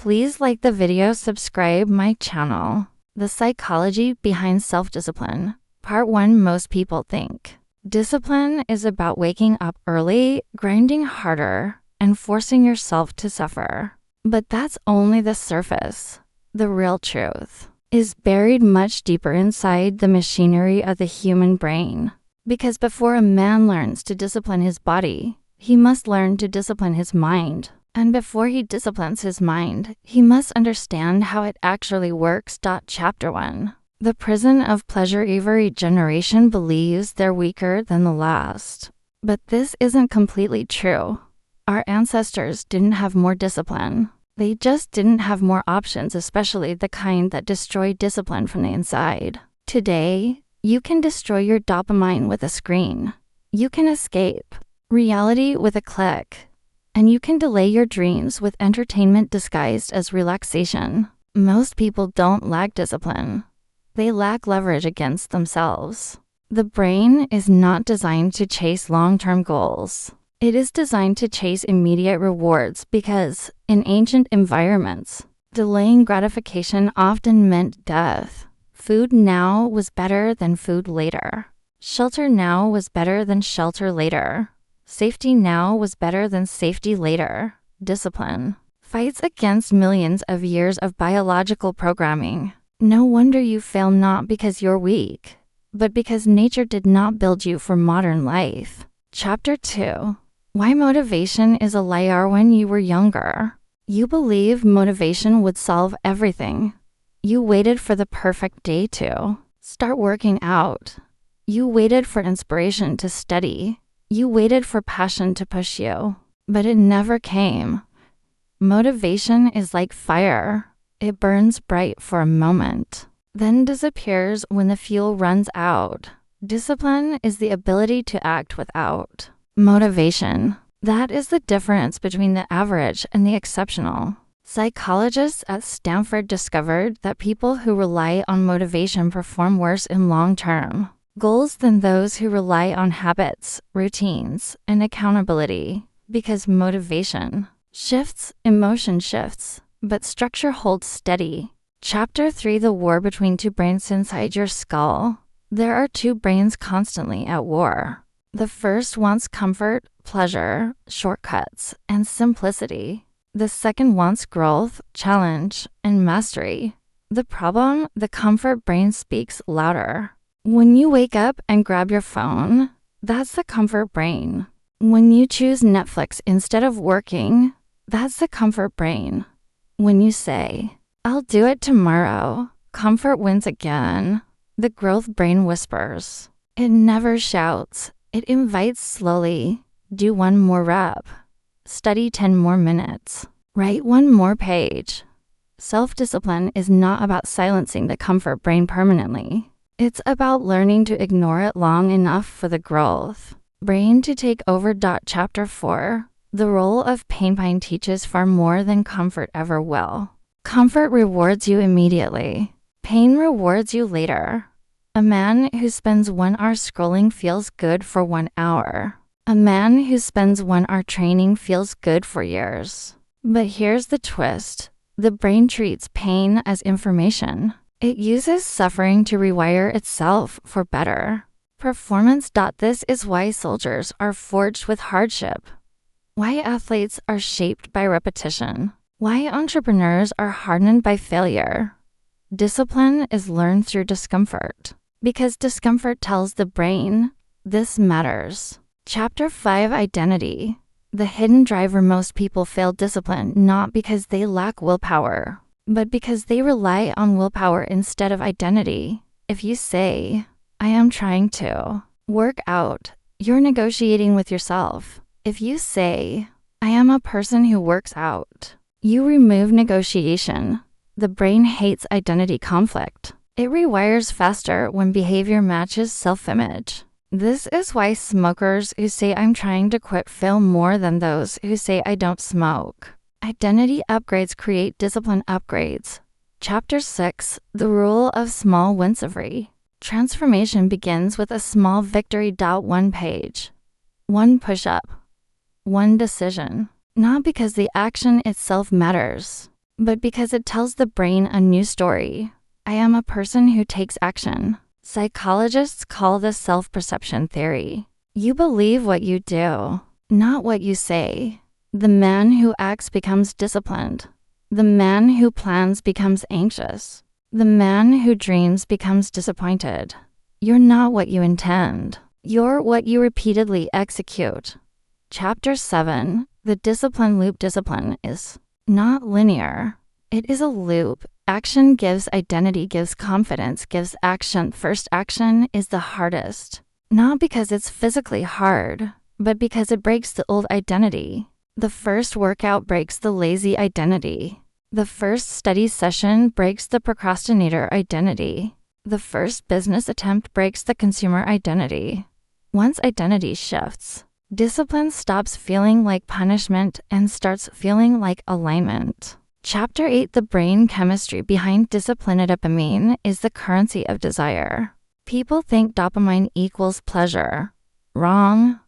Please like the video, subscribe my channel. The psychology behind self-discipline. Part 1. Most people think discipline is about waking up early, grinding harder, and forcing yourself to suffer. But that's only the surface. The real truth is buried much deeper inside the machinery of the human brain. Because before a man learns to discipline his body, he must learn to discipline his mind. And before he disciplines his mind, he must understand how it actually works. Chapter 1. The prison of pleasure. Every generation believes they're weaker than the last. But this isn't completely true. Our ancestors didn't have more discipline. They just didn't have more options, especially the kind that destroy discipline from the inside. Today, you can destroy your dopamine with a screen. You can escape reality with a click. And you can delay your dreams with entertainment disguised as relaxation. Most people don't lack discipline. They lack leverage against themselves. The brain is not designed to chase long-term goals. It is designed to chase immediate rewards because, in ancient environments, delaying gratification often meant death. Food now was better than food later. Shelter now was better than shelter later. Safety now was better than safety later. Discipline fights against millions of years of biological programming. No wonder you fail, not because you're weak, but because nature did not build you for modern life. Chapter 2. Why motivation is a liar. When you were younger, you believed motivation would solve everything. You waited for the perfect day to start working out. You waited for inspiration to study. You waited for passion to push you, but it never came. Motivation is like fire. It burns bright for a moment, then disappears when the fuel runs out. Discipline is the ability to act without motivation. That is the difference between the average and the exceptional. Psychologists at Stanford discovered that people who rely on motivation perform worse in long-term goals than those who rely on habits, routines, and accountability. Because motivation shifts, emotion shifts, but structure holds steady. Chapter 3. The war between two brains inside your skull. There are two brains constantly at war. The first wants comfort, pleasure, shortcuts, and simplicity. The second wants growth, challenge, and mastery. The problem: the comfort brain speaks louder. When you wake up and grab your phone, that's the comfort brain. When you choose Netflix instead of working, that's the comfort brain. When you say, "I'll do it tomorrow," comfort wins again. The growth brain whispers. It never shouts. It invites slowly. Do one more rep. Study 10 more minutes. Write one more page. Self-discipline is not about silencing the comfort brain permanently. It's about learning to ignore it long enough for the growth brain to take over. Chapter 4. The role of pain teaches far more than comfort ever will. Comfort rewards you immediately. Pain rewards you later. A man who spends 1 hour scrolling feels good for 1 hour. A man who spends 1 hour training feels good for years. But here's the twist. The brain treats pain as information. It uses suffering to rewire itself for better performance. This is why soldiers are forged with hardship. Why athletes are shaped by repetition. Why entrepreneurs are hardened by failure. Discipline is learned through discomfort. Because discomfort tells the brain, this matters. Chapter 5. Identity. The hidden driver. Most people fail discipline not because they lack willpower, but because they rely on willpower instead of identity. If you say, "I am trying to work out," you're negotiating with yourself. If you say, "I am a person who works out," you remove negotiation. The brain hates identity conflict. It rewires faster when behavior matches self-image. This is why smokers who say "I'm trying to quit" fail more than those who say "I don't smoke." Identity upgrades create discipline upgrades. Chapter 6. The rule of small wins. Every transformation begins with a small victory. 1 page. 1 push-up. 1 decision. Not because the action itself matters, but because it tells the brain a new story. I am a person who takes action. Psychologists call this self-perception theory. You believe what you do, not what you say. The man who acts becomes disciplined. The man who plans becomes anxious. The man who dreams becomes disappointed. You're not what you intend. You're what you repeatedly execute. Chapter 7. The discipline loop. Discipline is not linear. It is a loop. Action gives identity, gives confidence, gives action. First action is the hardest. Not because it's physically hard, but because it breaks the old identity. The first workout breaks the lazy identity. The first study session breaks the procrastinator identity. The first business attempt breaks the consumer identity. Once identity shifts, discipline stops feeling like punishment and starts feeling like alignment. Chapter 8. The brain chemistry behind discipline. Dopamine is the currency of desire. People think dopamine equals pleasure. Wrong.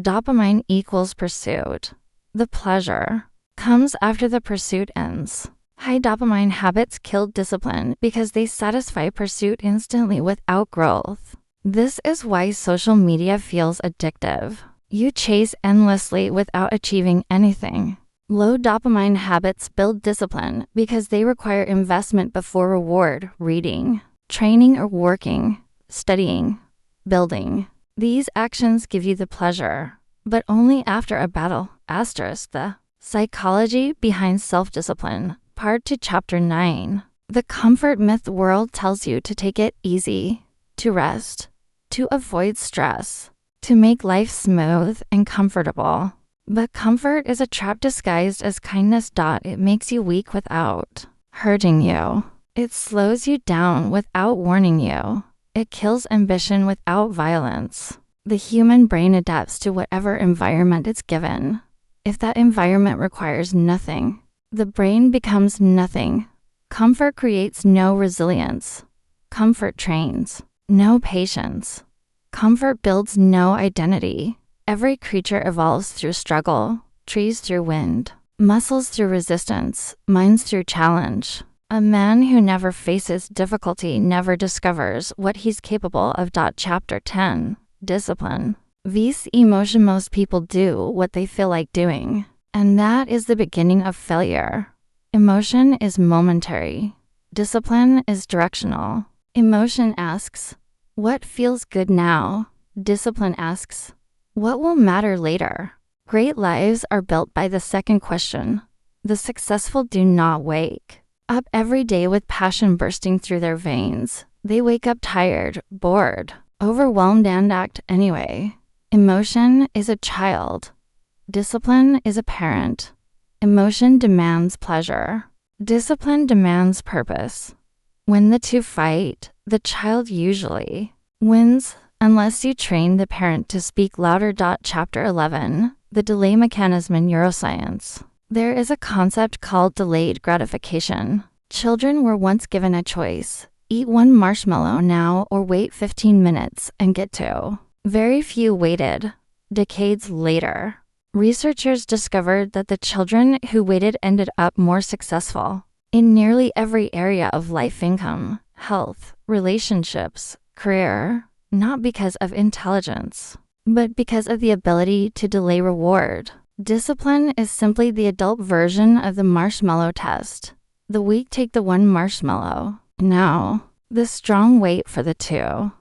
Dopamine equals pursuit. The pleasure comes after the pursuit ends. High dopamine habits kill discipline because they satisfy pursuit instantly without growth. This is why social media feels addictive. You chase endlessly without achieving anything. Low dopamine habits build discipline because they require investment before reward. Reading, training or working, studying, building. These actions give you the pleasure, but only after a battle. The psychology behind self-discipline. Part 2. Chapter 9. The comfort myth. The world tells you to take it easy, to rest, to avoid stress, to make life smooth and comfortable. But comfort is a trap disguised as kindness. It makes you weak without hurting you. It slows you down without warning you. It kills ambition without violence. The human brain adapts to whatever environment it's given. If that environment requires nothing, the brain becomes nothing. Comfort creates no resilience. Comfort trains no patience. Comfort builds no identity. Every creature evolves through struggle, trees through wind, muscles through resistance, minds through challenge. A man who never faces difficulty never discovers what he's capable of. Chapter 10. Discipline. Vs emotion. Most people do what they feel like doing, and that is the beginning of failure. Emotion is momentary. Discipline is directional. Emotion asks, what feels good now? Discipline asks, what will matter later? Great lives are built by the second question. The successful do not wake up every day with passion bursting through their veins. They wake up tired, bored, overwhelmed and act anyway. Emotion is a child. Discipline is a parent. Emotion demands pleasure. Discipline demands purpose. When the two fight, the child usually wins unless you train the parent to speak louder. Chapter 11. The delay mechanism in neuroscience. There is a concept called delayed gratification. Children were once given a choice. Eat one marshmallow now or wait 15 minutes and get two. Very few waited. Decades later, researchers discovered that the children who waited ended up more successful in nearly every area of life: income, health, relationships, career, not because of intelligence, but because of the ability to delay reward. Discipline is simply the adult version of the marshmallow test. The weak take the one marshmallow. Now, the strong wait for the two.